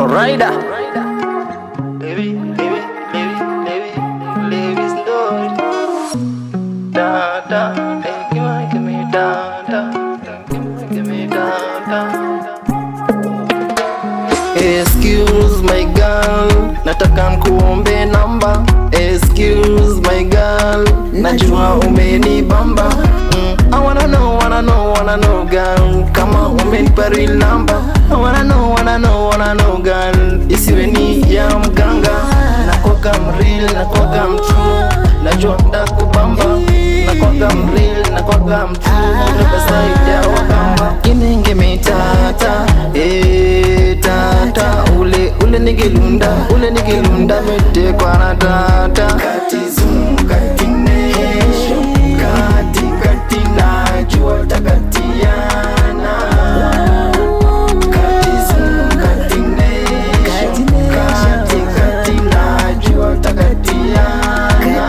Rider. Excuse my girl, nataka nikuombe namba. Excuse my girl, najua umenibamba. I wanna know girl, kama umenipa real number. I wanna know girl, isiwe ni ya mganga. Nakuwaga mreal, nakuwaga mtrue, najua ndakubamba. Nakuwaga mreal, nakuwaga mtrue, nabasai ya wakamba. Give me tata, tata. Ule nigilunda mete kwa na tata. Kati zoom, kati nesho, kati najua takatiana. Kati zoom, kati nesho, kati najua takatiana.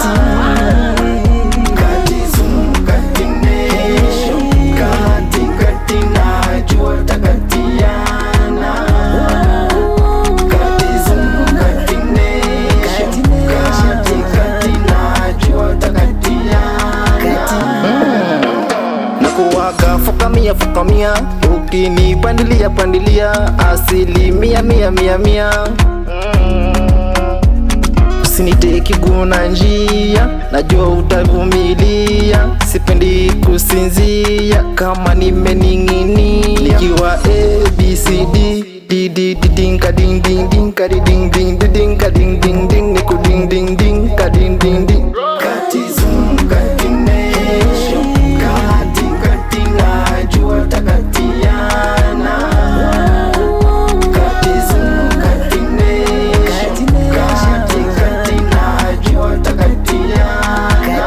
Kati zoom, kati nesho, kati najua takatiana. Kati zoom, kati nesho, kati najua takatiana. Nakuwaga fukamia, ukinipandilia asilimia mia. Usiniteki guna njia, najua utavumilia. Sipendi kusinzia kama nimening'inia. Nikiwa ABCD dinka ding ding ding kadi ding ding ding ding ding ding niku ding ding ding kadi ding ding. Kati zoom, kati nesho, kati najua takatiana. Kati zoom, kati nesho, kati najua takatiana.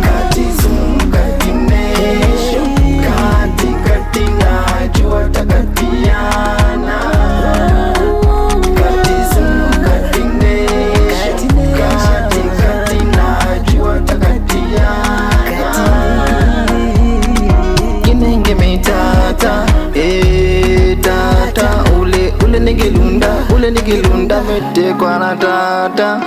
Kati zoom, kati nesho, kati najua takatiana. Kati zoom, kati nesho, kati najua takatiana. Give me tata, tata. Ule nigilunda mete kwa na tata.